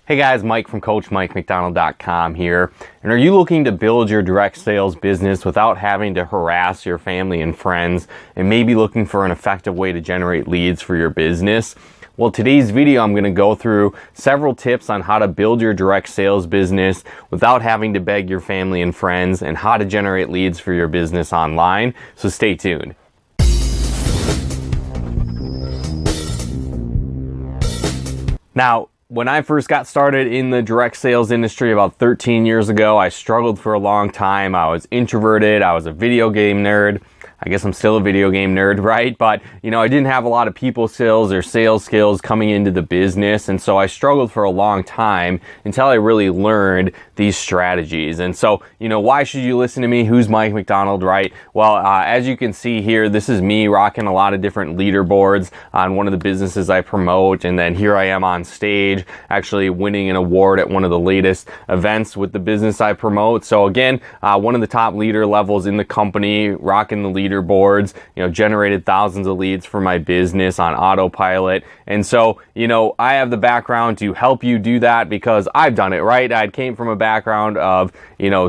Hey guys, Mike from CoachMikeMcDonald.com here. And are you looking to build your direct sales business without having to harass your family and friends and maybe looking for an effective way to generate leads for your business? Well, today's video, I'm going to go through several tips on how to build your direct sales business without having to beg your family and friends and how to generate leads for your business online. So stay tuned. Now, when I first got started in the direct sales industry about 13 years ago, I struggled for a long time. I was introverted. I was a video game nerd. I guess I'm still a video game nerd, right? But, I didn't have a lot of people skills or sales skills coming into the business. And so I struggled for a long time until I really learned these strategies. And so, why should you listen to me? Who's Mike McDonald, right? Well, as you can see here, this is me rocking a lot of different leaderboards on one of the businesses I promote. And then here I am on stage, actually winning an award at one of the latest events with the business I promote. So again, one of the top leader levels in the company, rocking the leaderboards, generated thousands of leads for my business on autopilot. And so, I have the background to help you do that because I've done it, right? I came from a background of,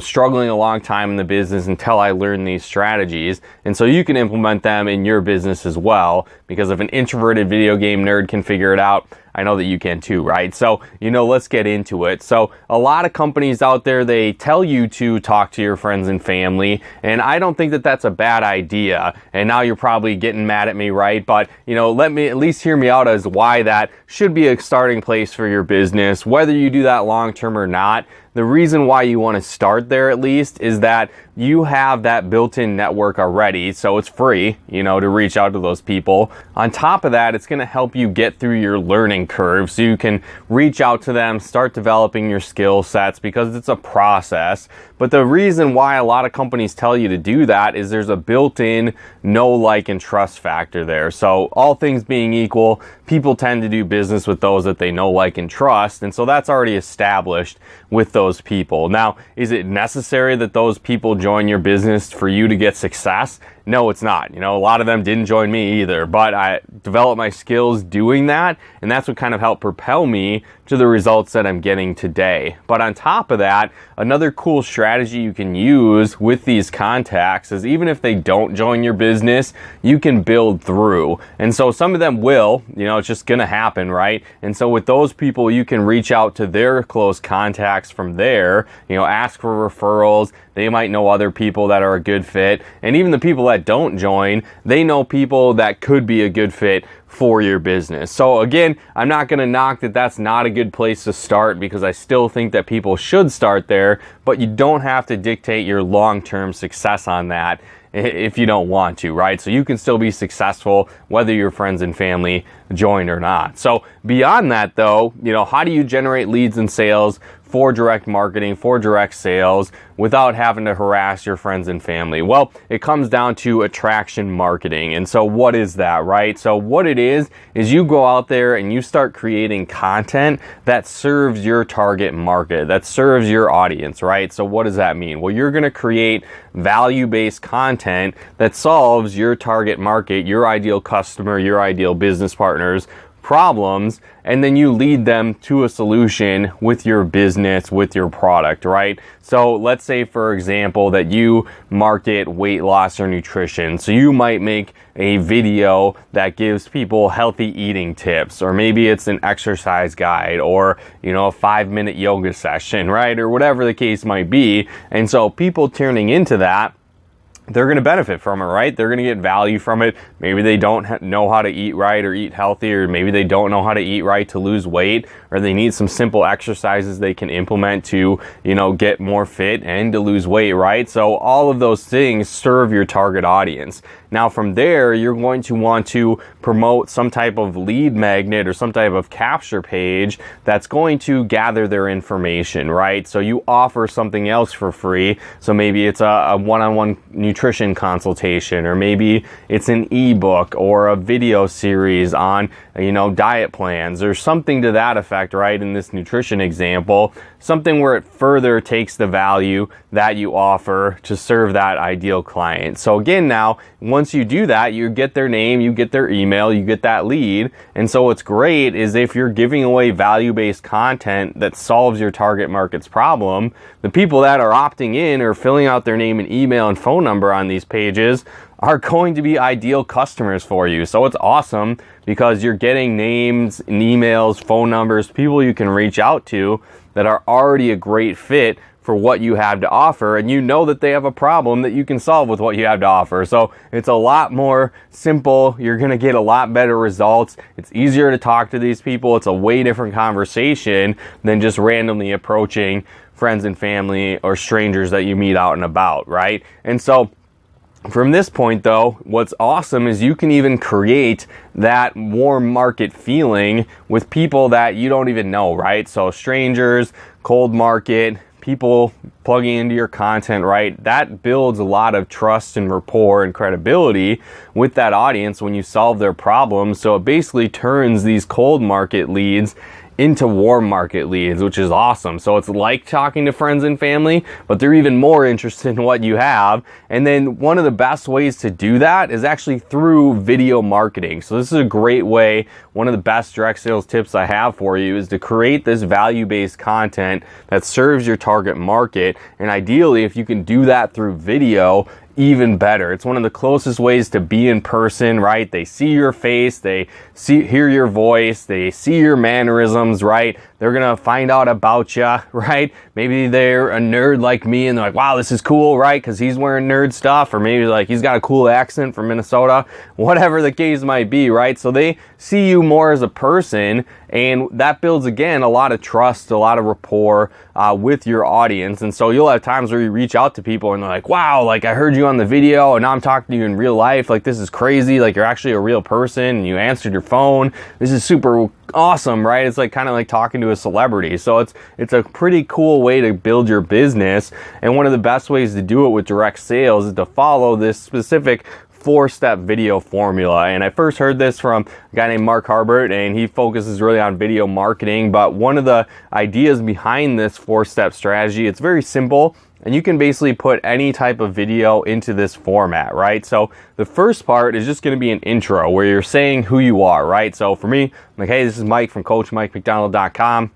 struggling a long time in the business until I learned these strategies. And so you can implement them in your business as well, because if an introverted video game nerd can figure it out, I know that you can too, right? So, let's get into it. So a lot of companies out there, they tell you to talk to your friends and family, and I don't think that that's a bad idea. And now you're probably getting mad at me, right? But, let me at least hear me out as why that should be a starting place for your business, whether you do that long term or not. The reason why you want to start there at least is that you have that built-in network already, so it's free, to reach out to those people. On top of that, it's going to help you get through your learning curve so you can reach out to them, start developing your skill sets, because it's a process. But the reason why a lot of companies tell you to do that is there's a built-in know, like, and trust factor there. So all things being equal, people tend to do business with those that they know, like, and trust. And so that's already established with those people. Now, is it necessary that those people join your business for you to get success? No, it's not. A lot of them didn't join me either, but I developed my skills doing that, and that's what kind of helped propel me to the results that I'm getting today. But on top of that, another cool strategy you can use with these contacts is even if they don't join your business, you can build through. And so some of them will, it's just going to happen, right? And so with those people, you can reach out to their close contacts from there, ask for referrals. They might know other people that are a good fit. And even the people that don't join, they know people that could be a good fit for your business. So again, I'm not going to knock that that's not a good place to start, because I still think that people should start there, but you don't have to dictate your long-term success on that if you don't want to, right? So you can still be successful whether your friends and family join or not. So beyond that though, how do you generate leads and sales for direct marketing, for direct sales, without having to harass your friends and family? Well, it comes down to attraction marketing. And so what is that, right? So what it is you go out there and you start creating content that serves your target market, that serves your audience, right? So what does that mean? Well, you're going to create value-based content that solves your target market, your ideal customer, your ideal business partners' problems, and then you lead them to a solution with your business, with your product, right? So let's say, for example, that you market weight loss or nutrition. So you might make a video that gives people healthy eating tips, or maybe it's an exercise guide, or, a 5-minute yoga session, right? Or whatever the case might be. And so people tuning into that, they're going to benefit from it, right? They're going to get value from it. Maybe they don't know how to eat right or eat healthy, or maybe they don't know how to eat right to lose weight, or they need some simple exercises they can implement to, get more fit and to lose weight, right? So all of those things serve your target audience. Now from there, you're going to want to promote some type of lead magnet or some type of capture page that's going to gather their information, right? So you offer something else for free. So maybe it's a one-on-one nutrition consultation, or maybe it's an ebook or a video series on, diet plans or something to that effect, right? In this nutrition example, something where it further takes the value that you offer to serve that ideal client. So again, now, once once you do that, you get their name, you get their email, you get that lead. And so what's great is if you're giving away value-based content that solves your target market's problem, the people that are opting in or filling out their name and email and phone number on these pages are going to be ideal customers for you. So it's awesome because you're getting names and emails, phone numbers, people you can reach out to that are already a great fit for what you have to offer, and you know that they have a problem that you can solve with what you have to offer. So it's a lot more simple. You're gonna get a lot better results. It's easier to talk to these people. It's a way different conversation than just randomly approaching friends and family or strangers that you meet out and about, right? And so from this point though, what's awesome is you can even create that warm market feeling with people that you don't even know, right? So strangers, cold market, people plugging into your content, right? That builds a lot of trust and rapport and credibility with that audience when you solve their problems. So it basically turns these cold market leads into warm market leads, which is awesome. So it's like talking to friends and family, but they're even more interested in what you have. And then one of the best ways to do that is actually through video marketing. So this is a great way. One of the best direct sales tips I have for you is to create this value-based content that serves your target market. And ideally, if you can do that through video, even better. It's one of the closest ways to be in person, right? They see your face, they hear your voice, they see your mannerisms, right? They're gonna find out about you, right? Maybe they're a nerd like me and they're like, wow, this is cool, right? Because he's wearing nerd stuff, or maybe like he's got a cool accent from Minnesota, whatever the case might be, right? So they see you more as a person, and that builds, again, a lot of trust, a lot of rapport with your audience. And so you'll have times where you reach out to people and they're like, wow, like I heard you on the video and now I'm talking to you in real life. Like this is crazy. Like you're actually a real person and you answered your phone. This is super awesome, right? It's like kind of like talking to a celebrity. So it's a pretty cool way to build your business. And one of the best ways to do it with direct sales is to follow this specific 4-step video formula. And I first heard this from a guy named Mark Harbert, and he focuses really on video marketing. But one of the ideas behind this 4-step strategy, it's very simple, and you can basically put any type of video into this format, right? So the first part is just going to be an intro where you're saying who you are, right? So for me, I'm like, hey, this is Mike from CoachMikeMcDonald.com.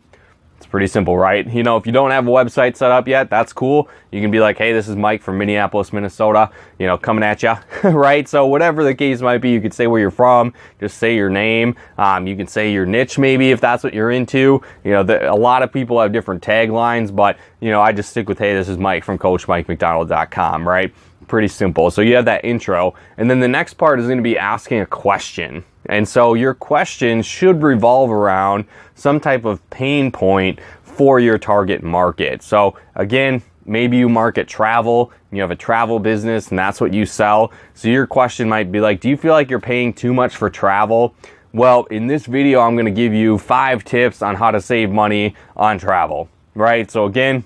It's pretty simple, right? You know, if you don't have a website set up yet, that's cool. You can be like, hey, this is Mike from Minneapolis, Minnesota, you know, coming at you, right? So whatever the case might be, you could say where you're from, just say your name. You can say your niche maybe if that's what you're into. You know, a lot of people have different taglines, but, you know, I just stick with, hey, this is Mike from CoachMikeMcDonald.com, right? Pretty simple. So you have that intro, and then the next part is going to be asking a question. And so your question should revolve around some type of pain point for your target market. So again, maybe you market travel, you have a travel business and that's what you sell. So your question might be like, do you feel like you're paying too much for travel? Well, in this video, I'm going to give you 5 tips on how to save money on travel, right? So again,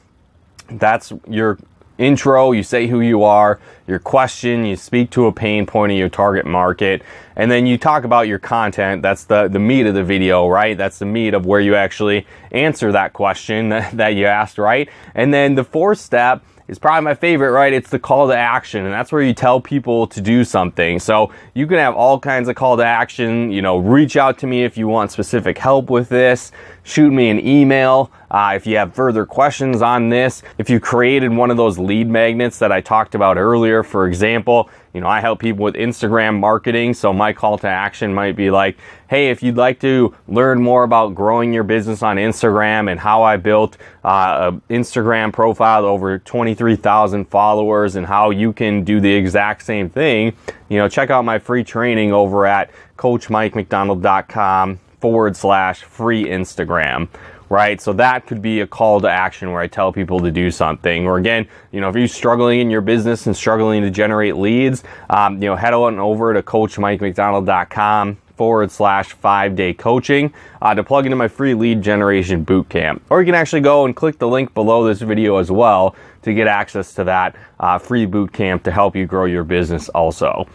that's your intro. You say who you are, your question, you speak to a pain point of your target market, and then you talk about your content. That's the meat of the video, right? That's the meat of where you actually answer that question that you asked, right? And then the 4th step is probably my favorite, right? It's the call to action, and that's where you tell people to do something. So you can have all kinds of call to action, you know, reach out to me if you want specific help with this, shoot me an email if you have further questions on this. If you created one of those lead magnets that I talked about earlier, for example, you know, I help people with Instagram marketing. So my call to action might be like, hey, if you'd like to learn more about growing your business on Instagram and how I built an Instagram profile to over 23,000 followers and how you can do the exact same thing, you know, check out my free training over at CoachMikeMcDonald.com/free Instagram. Right? So that could be a call to action where I tell people to do something. Or again, you know, if you're struggling in your business and struggling to generate leads, you know, head on over to CoachMikeMcDonald.com/5-day coaching to plug into my free lead generation bootcamp. Or you can actually go and click the link below this video as well to get access to that free bootcamp to help you grow your business also.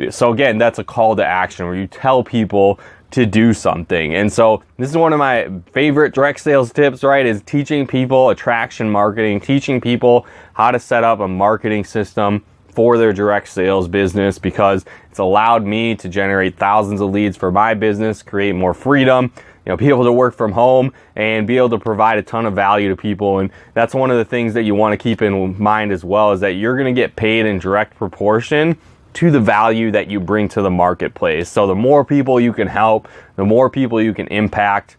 So again, that's a call to action where you tell people to do something. And so this is one of my favorite direct sales tips, right? Is teaching people attraction marketing, teaching people how to set up a marketing system for their direct sales business, because it's allowed me to generate thousands of leads for my business, create more freedom, be able to work from home and be able to provide a ton of value to people. And that's one of the things that you want to keep in mind as well, is that you're going to get paid in direct proportion to the value that you bring to the marketplace. So the more people you can help, the more people you can impact,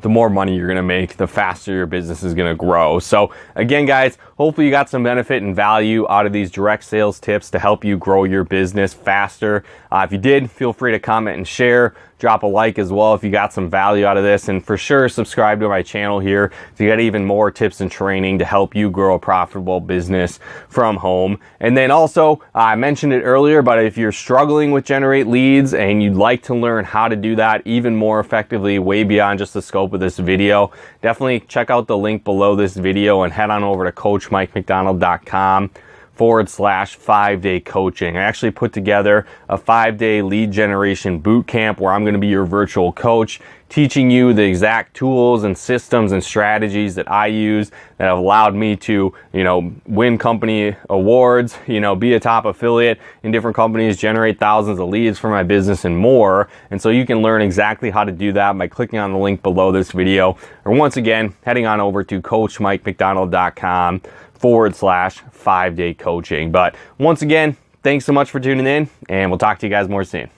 the more money you're going to make, the faster your business is going to grow. So again, guys, hopefully you got some benefit and value out of these direct sales tips to help you grow your business faster. If you did, feel free to comment and share. Drop a like as well if you got some value out of this, and for sure subscribe to my channel here to get even more tips and training to help you grow a profitable business from home. And then also, I mentioned it earlier, but if you're struggling with generate leads and you'd like to learn how to do that even more effectively, way beyond just the scope of this video, definitely check out the link below this video and head on over to coachmikemcdonald.com/5-day coaching. I actually put together a 5-day lead generation boot camp where I'm going to be your virtual coach, teaching you the exact tools and systems and strategies that I use that have allowed me to, win company awards, be a top affiliate in different companies, generate thousands of leads for my business and more. And so you can learn exactly how to do that by clicking on the link below this video, or once again, heading on over to coachmikemcdonald.com/5-day coaching. But once again, thanks so much for tuning in, and we'll talk to you guys more soon.